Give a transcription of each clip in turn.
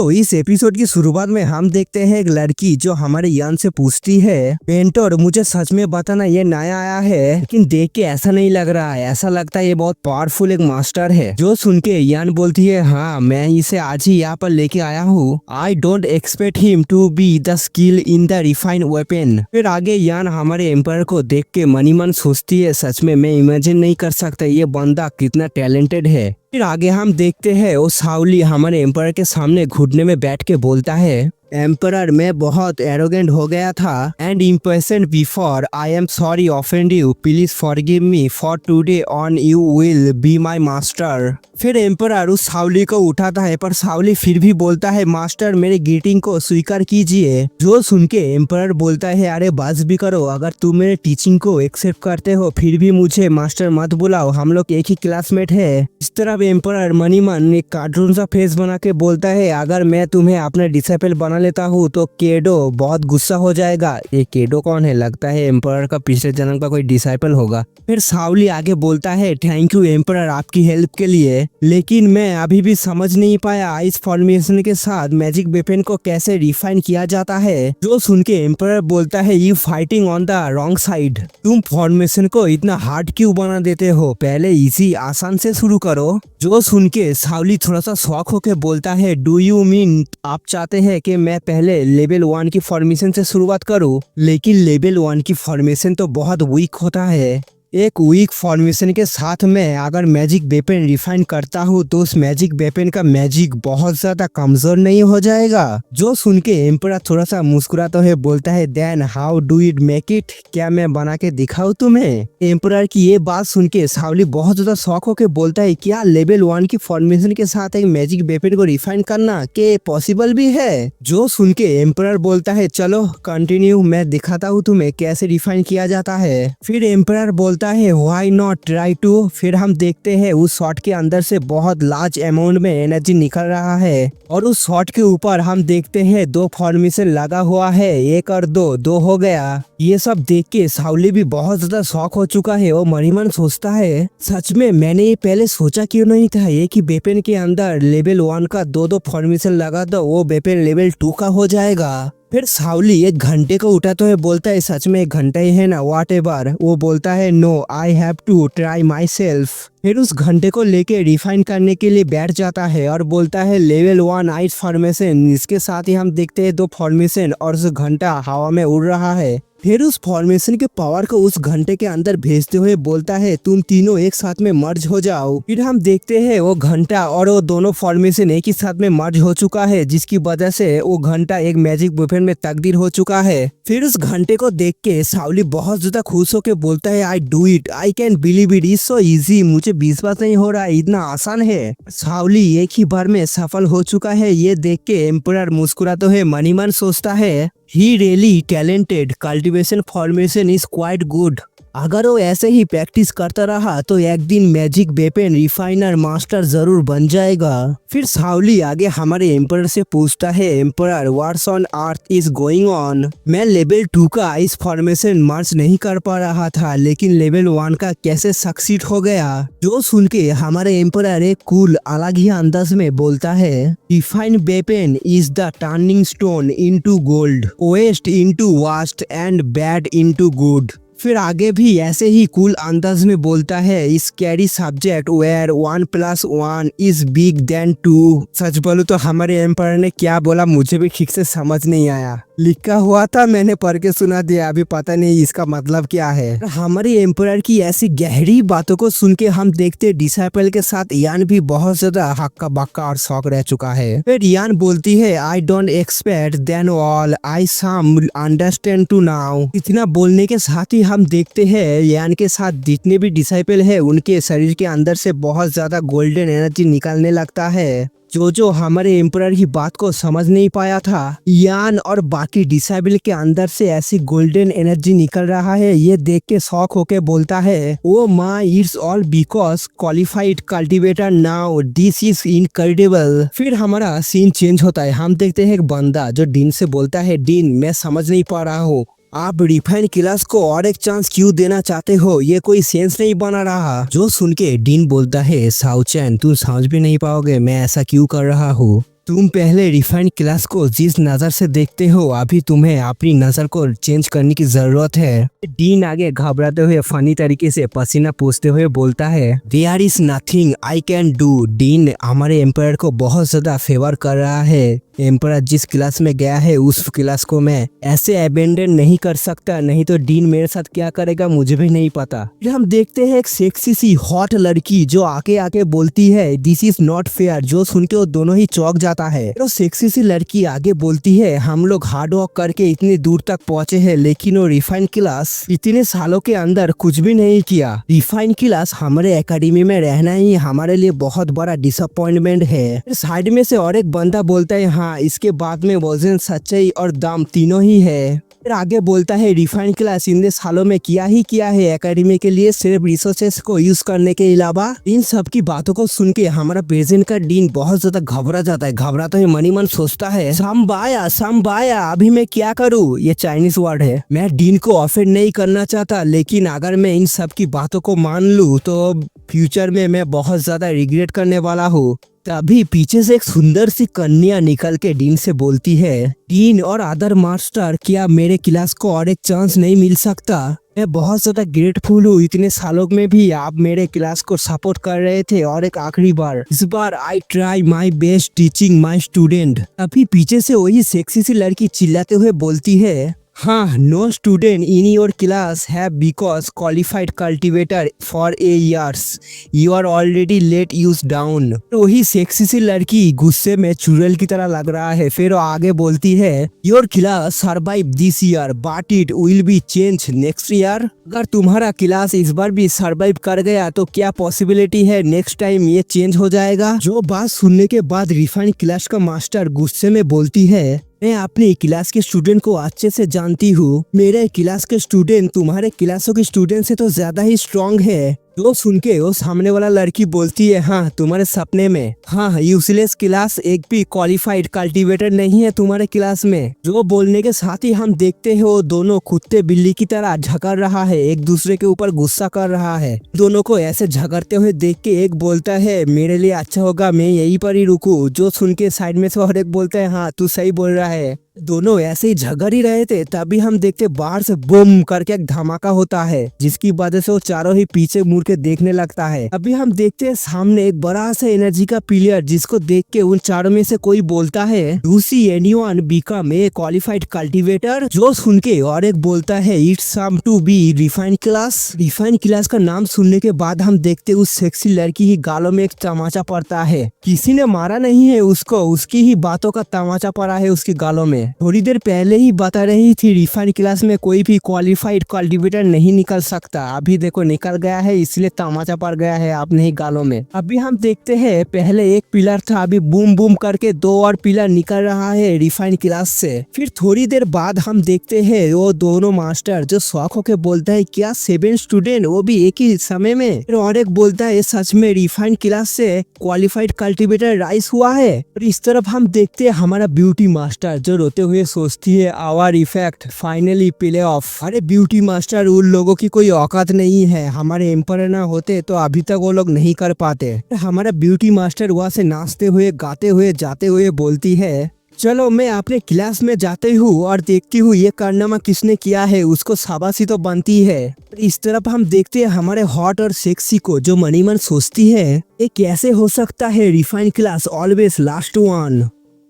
तो इस एपिसोड की शुरुआत में हम देखते हैं एक लड़की जो हमारे यान से पूछती है, पेंटर मुझे सच में बताना ये नया आया है, लेकिन देख के ऐसा नहीं लग रहा है, ऐसा लगता है ये बहुत पावरफुल एक मास्टर है। जो सुन के यान बोलती है, हाँ मैं इसे आज ही यहाँ पर लेके आया हूँ। I don't expect him to be the skill in the refined weapon. फिर आगे यान हमारे एम्पायर को देख के मनी मन सोचती है, सच में मैं इमेजिन नहीं कर सकता ये बंदा कितना टैलेंटेड है। फिर आगे हम देखते हैं वो साउली हमारे एम्पायर के सामने घुटने में बैठ के बोलता है, एम्परर मैं बहुत एरोगेंट हो गया था and impatient before. I am sorry offend you, please forgive me for today on you will be my master. फिर एम्परर उस साउली को उठाता है, पर साउली फिर भी बोलता है, मास्टर मेरे ग्रीटिंग को स्वीकार कीजिए। जो सुन के एम्परर बोलता है, अरे बस भी करो, अगर तुम मेरे टीचिंग को एक्सेप्ट करते हो फिर भी मुझे मास्टर मत बुलाओ, हम लोग एक ही क्लासमेट है। इस तरफ एम्परर मनी मन एक कार्टून सा फेस बना के बोलता है, अगर मैं तुम्हें अपना डिसाइपल बना लेता हूँ तो केडो बहुत गुस्सा हो जाएगा। ये केडो कौन है? लगता है एम्परर का पिछले जन्म का कोई डिसाइपल होगा। फिर साउली आगे बोलता है, थैंक यू एम्परर आपकी हेल्प के लिए, लेकिन मैं अभी भी समझ नहीं पाया इस फॉर्मेशन के साथ मैजिक वेपन को कैसे रिफाइन किया जाता है। जो सुन के एम्परर बोलता है, you fighting on the wrong side, तुम फॉर्मेशन को इतना हार्ड क्यों बना देते हो, पहले इजी आसान से शुरू करो। जो सुन के साउली थोड़ा सा शॉक होके बोलता है, डू यू मीन आप चाहते हैं कि मैं पहले लेवल 1 की फॉर्मेशन से शुरुआत करूं? लेकिन लेवल 1 की फॉर्मेशन तो बहुत वीक होता है। एक वीक फॉर्मेशन के साथ में अगर मैजिक वेपन रिफाइन करता हूँ तो उस मैजिक वेपन का मैजिक बहुत ज्यादा कमजोर नहीं हो जाएगा। जो सुन के एम्परर थोड़ा सा मुस्कुराता है, बोलता है, then how do it make it, क्या मैं बना के दिखाऊं तुम्हें? एम्परर की ये बात सुन के साउली बहुत ज्यादा शौक होके बोलता है, क्या लेवल 1 की फॉर्मेशन के साथ एक मैजिक वेपन को रिफाइन करना के पॉसिबल भी है? जो सुन के एम्परर बोलता है, चलो कंटिन्यू, मैं दिखाता हूँ तुम्हें कैसे रिफाइन किया जाता है। फिर एम्परर बोलता है, व्हाई नॉट ट्राई टू। फिर हम देखते हैं उस शॉट के अंदर से बहुत लार्ज अमाउंट में एनर्जी निकल रहा है और उस शॉट के ऊपर हम देखते हैं 2 फॉर्मेशन लगा हुआ है, 1 और 2 हो गया। ये सब देख के साउली भी बहुत ज्यादा शॉक हो चुका है और मनीमन सोचता है, सच में मैंने ये पहले सोचा क्यों नहीं था, ये कि वेपन के अंदर लेवल 1 का 2 फॉर्मेशन लगा दो, वो वेपन लेवल 2 का हो जाएगा। फिर साउली 1 घंटे को उठाते हुए बोलता है, सच में 1 घंटा ही है ना, व्हाट एवर। वो बोलता है, no I have to try myself. फिर उस घंटे को लेके रिफाइन करने के लिए बैठ जाता है और बोलता है, लेवल 1 आइस फॉर्मेशन। इसके साथ ही हम देखते हैं 2 फॉर्मेशन और उस घंटा हवा में उड़ रहा है। फिर उस फॉर्मेशन के पावर को उस घंटे के अंदर भेजते हुए बोलता है, तुम तीनों एक साथ में मर्ज हो जाओ। फिर हम देखते हैं वो घंटा और वो दोनों फॉर्मेशन एक ही साथ में मर्ज हो चुका है, जिसकी वजह से वो घंटा एक मैजिक वेपन में तब्दील हो चुका है। फिर उस घंटे को देख के साउली बहुत ज्यादा खुश होकर बोलता है, I do it, I can believe it, it's so easy, मुझे विश्वास नहीं हो रहा है इतना आसान है। साउली एक ही बार में सफल हो चुका है। ये देख के एम्परर मुस्कुराते हुए मनी मन सोचता है, he really talented, cultivation formation is quite good। अगर वो ऐसे ही प्रैक्टिस करता रहा तो एक दिन मैजिक वेपन रिफाइनर मास्टर जरूर बन जाएगा। फिर साउली आगे हमारे एम्परर से पूछता है, emperor what's on earth is going on. मैं लेवल 2 का आइस फॉर्मेशन मार्च नहीं कर पा रहा था, लेकिन लेवल 1 का कैसे सक्सीड हो गया। जो सुन के हमारे एम्परर एक कूल अलग ही अंदाज में बोलता है, refined weapon is the turning stone into gold, waste into vast and bad into good. फिर आगे भी ऐसे ही कूल अंदाज में बोलता है, scary subject where 1 + 1 is big than 2। सच बोलूं तो हमारे एम्परर ने क्या बोला मुझे भी ठीक से समझ नहीं आया, लिखा हुआ था मैंने पढ़ के सुना दिया, अभी पता नहीं इसका मतलब क्या है। हमारे एम्परर की ऐसी गहरी बातों को सुन के हम देखते डिसाइपल के साथ यान भी बहुत ज्यादा हक्का बक्का और शौक रह चुका है। फिर यान बोलती है, I don't expect then all I some understand to now. इतना बोलने के साथ ही हम देखते हैं यान के साथ जितने भी डिसाइपल है उनके शरीर के अंदर से बहुत ज्यादा गोल्डन एनर्जी निकलने लगता है। जो हमारे एम्परर की बात को समझ नहीं पाया था, यान और बाकी डिसाइबल के अंदर से ऐसी गोल्डन एनर्जी निकल रहा है, ये देख के शौक होके बोलता है, ओ माँ it's all because qualified cultivator now, this is incredible. फिर हमारा सीन चेंज होता है। हम देखते हैं एक बंदा जो डीन से बोलता है, डीन मैं समझ नहीं पा रहा हूँ, आप रिफाइन क्लास को और एक चांस क्यों देना चाहते हो, ये कोई सेंस नहीं बना रहा। जो सुन के डीन बोलता है, साउचैन तुम समझ भी नहीं पाओगे मैं ऐसा क्यों कर रहा हूँ। तुम पहले रिफाइंड क्लास को जिस नजर से देखते हो अभी तुम्हें अपनी नजर को चेंज करने की जरूरत है। डीन आगे घबराते हुए फनी तरीके से पसीना पोंछते हुए बोलता है, there is nothing I can do. Dean हमारे एम्पायर को बहुत ज्यादा फेवर कर रहा है। एम्पायर जिस क्लास में गया है उस क्लास को मैं ऐसे अबेंडन नहीं कर सकता, नहीं तो डीन मेरे साथ क्या करेगा मुझे भी नहीं पता। फिर हम देखते हैं एक सेक्सी सी हॉट लड़की जो आके आके बोलती है दिस इज नॉट फेयर, जो सुन के वो दोनों ही चौंक जाता है। तो सेक्सी सी लड़की आगे बोलती है, हम लोग हार्ड वर्क करके इतनी दूर तक पहुंचे हैं लेकिन वो रिफाइंड क्लास इतने सालों के अंदर कुछ भी नहीं किया। रिफाइंड क्लास हमारे एकेडमी में रहना ही हमारे लिए बहुत बड़ा डिसअपॉइंटमेंट है। साइड में से और एक बंदा बोलता है, हाँ इसके बाद में वजन, सच्चाई और दाम तीनों ही है। फिर आगे बोलता है, रिफाइंड क्लास इन सालों में किया है एकेडमी के लिए सिर्फ रिसोर्सेस को यूज करने के अलावा। इन सब की बातों को सुन के हमारा प्रेजेंट का डीन बहुत ज्यादा घबरा जाता है। घबराते हुए मनी मन सोचता है, संबाया अभी मैं क्या करूँ। ये चाइनीज वर्ड है। मैं डीन को ऑफेंड नहीं करना चाहता लेकिन अगर मैं इन सब की बातों को मान लूँ तो फ्यूचर में मैं बहुत ज्यादा रिग्रेट करने वाला हूँ। तभी पीछे से एक सुंदर सी कन्या निकल के डीन से बोलती है, डीन और अदर मास्टर क्या मेरे क्लास को और एक चांस नहीं मिल सकता। मैं बहुत ज्यादा ग्रेटफुल हूँ, इतने सालों में भी आप मेरे क्लास को सपोर्ट कर रहे थे और एक आखिरी बार इस बार I try my best teaching my student. अभी पीछे से वही सेक्सी सी लड़की चिल्लाते हुए बोलती है, हाँ no student in your class have because qualified cultivator for a years, you are already let use down. वही सेक्सी सी लड़की गुस्से में चुड़ैल की तरह लग रहा है। फिर वो आगे बोलती है, your class survive this year but it will be change next year. अगर तुम्हारा क्लास इस बार भी सर्वाइव कर गया तो क्या पॉसिबिलिटी है नेक्स्ट टाइम ये चेंज हो जाएगा। जो बात सुनने के बाद रिफाइंड क्लास का मास्टर गुस्से में बोलती है, मैं अपने क्लास के स्टूडेंट को अच्छे से जानती हूँ। मेरे क्लास के स्टूडेंट तुम्हारे क्लासों के स्टूडेंट से तो ज्यादा ही स्ट्रांग है। जो सुन के वो सामने वाला लड़की बोलती है, हाँ तुम्हारे सपने में, हाँ यूजलेस क्लास एक भी क्वालिफाइड कल्टीवेटर नहीं है तुम्हारे क्लास में। जो बोलने के साथ ही हम देखते हैं वो दोनों कुत्ते बिल्ली की तरह झगड़ रहा है, एक दूसरे के ऊपर गुस्सा कर रहा है। दोनों को ऐसे झगड़ते हुए देख के एक बोलता है, मेरे लिए अच्छा होगा मैं यहीं पर ही रुकूं। जो सुन के साइड में से और एक बोलता है, हाँ तू सही बोल रहा है। दोनों ऐसे ही झगड़ ही रहे थे तभी हम देखते बाहर से बूम करके एक धमाका होता है जिसकी वजह से वो चारों ही पीछे मुड़ के देखने लगता है। अभी हम देखते हैं सामने एक बड़ा सा एनर्जी का पिलर जिसको देख के उन चारों में से कोई बोलता है, do see anyone become a qualified cultivator. जो सुन के और एक बोलता है, it's some to be refined class. Refined class का नाम सुनने के बाद हम देखते उस सेक्सी लड़की की गालों में एक तमाचा पड़ता है। किसी ने मारा नहीं है उसको, उसकी ही बातों का तमाचा पड़ा है उसकी गालों में। थोड़ी देर पहले ही बता रही थी रिफाइंड क्लास में कोई भी क्वालिफाइड कल्टीवेटर नहीं निकल सकता, अभी देखो निकल गया है इसलिए तमाचा पड़ गया है अपने ही गालों में। अभी हम देखते हैं पहले एक पिलर था, अभी बूम बूम करके दो और पिलर निकल रहा है रिफाइंड क्लास से। फिर थोड़ी देर बाद हम देखते हैं वो दोनों मास्टर जो शौक होके बोलता है, क्या 7 स्टूडेंट वो भी एक ही समय में। फिर और एक बोलता है, सच में रिफाइंड क्लास से क्वालिफाइड कल्टीवेटर राइस हुआ है। और इस तरफ हम देखते हैं हमारा ब्यूटी मास्टर जो रोते हुए सोचती है, our effect finally play off. अरे ब्यूटी मास्टर उन लोगों की कोई औकात नहीं है, हमारे एम्पायर ना होते तो अभी तक वो लोग नहीं कर पाते। हमारा ब्यूटी मास्टर वहाँ से नाचते हुए गाते हुए जाते हुए बोलती है, चलो मैं अपने क्लास में जाती हूँ और देखती हूँ ये कारनामा किसने किया है, उसको शाबाशी तो बनती है। इस तरफ हम देखते हैं हमारे हॉट और सेक्सी को जो मनी मन सोचती है, ये कैसे हो सकता है refined class always last one.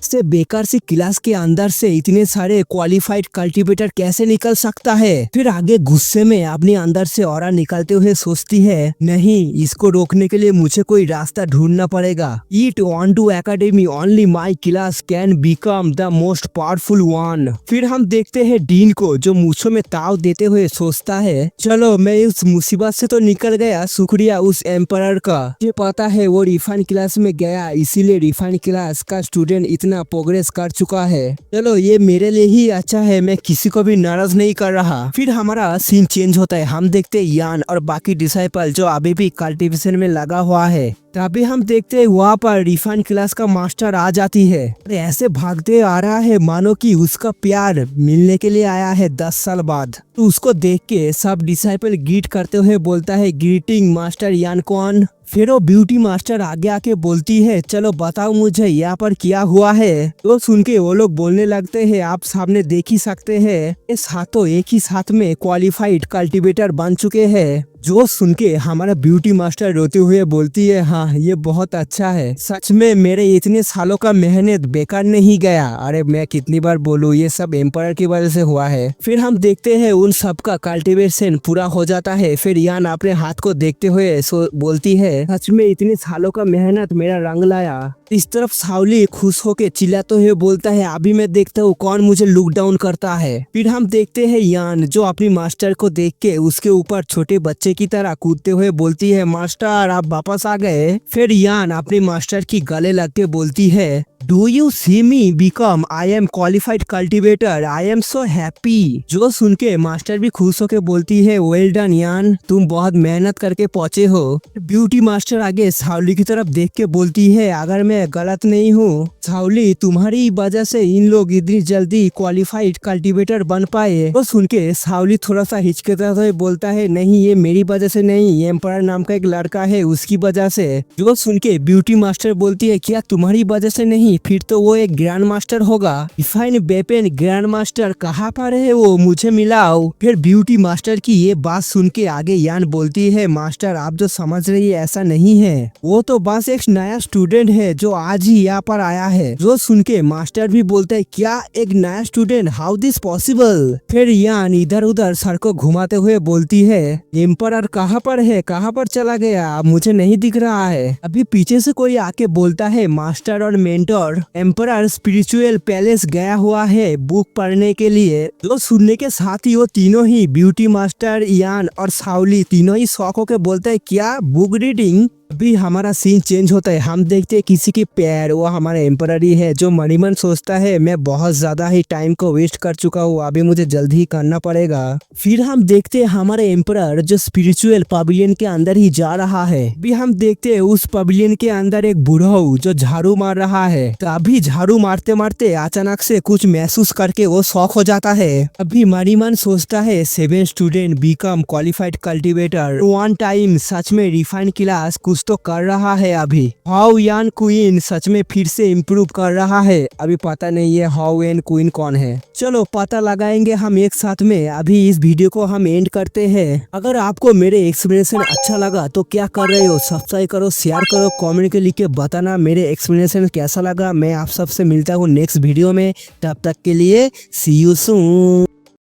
से बेकार सी क्लास के अंदर से इतने सारे क्वालिफाइड कल्टीवेटर कैसे निकल सकता है। फिर आगे गुस्से में अपने अंदर से ऑरा निकलते हुए सोचती है, नहीं इसको रोकने के लिए मुझे कोई रास्ता ढूंढना पड़ेगा। It on to academy only my class can become the most powerful one. फिर हम देखते हैं डीन को जो मूछों में ताव देते हुए सोचता है, चलो मैं इस मुसीबत से तो निकल गया, शुक्रिया उस एम्पायर का। मुझे पता है वो रिफाइंड क्लास में गया इसीलिए रिफाइंड क्लास का स्टूडेंट इतना प्रोग्रेस कर चुका है। चलो ये मेरे लिए ही अच्छा है, मैं किसी को भी नाराज नहीं कर रहा। फिर हमारा सीन चेंज होता है, हम देखते हैं यान और बाकी डिसाइपल जो अभी भी कल्टीवेशन में लगा हुआ है। तभी हम देखते हैं वहाँ पर रिफाइन क्लास का मास्टर आ जाती है। अरे ऐसे भागते आ रहा है मानो कि उसका प्यार मिलने के लिए आया है 10 साल बाद। तो उसको देख के सब डिसाइपल ग्रीट करते हुए बोलता है, ग्रीटिंग मास्टर यान कौन। फिर वो ब्यूटी मास्टर आगे आके बोलती है, चलो बताओ मुझे यहाँ पर क्या हुआ है। तो सुन के वो लोग बोलने लगते हैं, आप सामने देख ही सकते हैं इस हाथों एक ही साथ में क्वालिफाइड कल्टीवेटर बन चुके हैं। जो सुन के हमारा ब्यूटी मास्टर रोते हुए बोलती है, हाँ ये बहुत अच्छा है, सच में मेरे इतने सालों का मेहनत बेकार नहीं गया। अरे मैं कितनी बार बोलूं, ये सब एम्पायर की वजह से हुआ है। फिर हम देखते हैं उन सब का कल्टीवेशन पूरा हो जाता है। फिर यान अपने हाथ को देखते हुए बोलती है, सच में इतने सालों का मेहनत मेरा रंग लाया। इस तरफ सावली खुश होके चिल्लाते हुए बोलता है, अभी मैं देखता हूँ कौन मुझे लुक डाउन करता है। फिर हम देखते हैं यान जो अपनी मास्टर को देख के उसके ऊपर छोटे बच्चे की तरह कूदते हुए बोलती है, मास्टर आप वापस आ गए। फिर यान अपने मास्टर की गले लग के बोलती है, do you see me become I am qualified cultivator, I am so happy. जो सुन के मास्टर भी खुश होके बोलती है, वेल डन यान, तुम बहुत मेहनत करके पहुंचे हो। ब्यूटी मास्टर आगे सावली की तरफ देख के बोलती है, अगर मैं गलत नहीं हूँ सावली, तुम्हारी वजह से इन लोग इतनी जल्दी क्वालिफाइड कल्टीवेटर बन पाए। तो सुन के सावली थोड़ा सा हिचकिचाता हुए बोलता है, नहीं ये मेरी वजह से नहीं, एम्पायर नाम का एक लड़का है उसकी वजह से। जो सुन के ब्यूटी मास्टर बोलती है, क्या तुम्हारी वजह से नहीं, फिर तो वो एक ग्रैंड मास्टर होगा। रिफाइन वेपन ग्रैंड मास्टर कहाँ पर है वो, मुझे मिलाओ। फिर ब्यूटी मास्टर की ये बात सुन के आगे यान बोलती है, मास्टर आप जो समझ रही है ऐसा नहीं है, वो तो बस एक नया स्टूडेंट है जो आज ही यहाँ पर आया है। जो सुन के मास्टर भी बोलते है, क्या एक नया स्टूडेंट, हाउ दिस पॉसिबल। फिर यान इधर उधर सर को घुमाते हुए बोलती है, एम्पायर कहाँ पर है, कहाँ पर चला गया, मुझे नहीं दिख रहा है। अभी पीछे से कोई आके बोलता है, मास्टर और मेंटर एम्पायर स्पिरिचुअल पैलेस गया हुआ है बुक पढ़ने के लिए। जो सुनने के साथ ही वो तीनों ही ब्यूटी मास्टर, यान और सावली तीनों ही शौक होकर बोलते हैं, क्या बुक रीडिंग। अभी हमारा सीन चेंज होता है, हम देखते हैं किसी के पैर, वो हमारा एम्पायर ही है। जो मणिमन सोचता है, मैं बहुत ज्यादा ही टाइम को वेस्ट कर चुका हूँ, अभी मुझे जल्दी ही करना पड़ेगा। फिर हम देखते हैं हमारा एम्पायर जो स्पिरिचुअल पवेलियन के अंदर ही जा रहा है। अभी हम देखते हैं उस पवेलियन के अंदर एक बुढ़ऊ जो झाड़ू मार रहा है। तो अभी झाड़ू मारते मारते अचानक से कुछ महसूस करके वो शौक हो जाता है। अभी मणिमन सोचता है, 7 student become qualified cultivator, one time सच में रिफाइन क्लास कुछ तो कर रहा है। अभी हाउ यान क्वीन सच में फिर से इम्प्रूव कर रहा है। अभी पता नहीं है हाउ एन क्वीन कौन है, चलो पता लगाएंगे हम एक साथ में। अभी इस वीडियो को हम एंड करते हैं। अगर आपको मेरे एक्सप्लेनेशन अच्छा लगा तो क्या कर रहे हो, सब्सक्राइब करो, शेयर करो, कमेंट के लिख के बताना मेरे एक्सप्लेनेशन कैसा लगा। मैं आप सबसे मिलता हूँ नेक्स्ट वीडियो में, तब तक के लिए सी यू सून।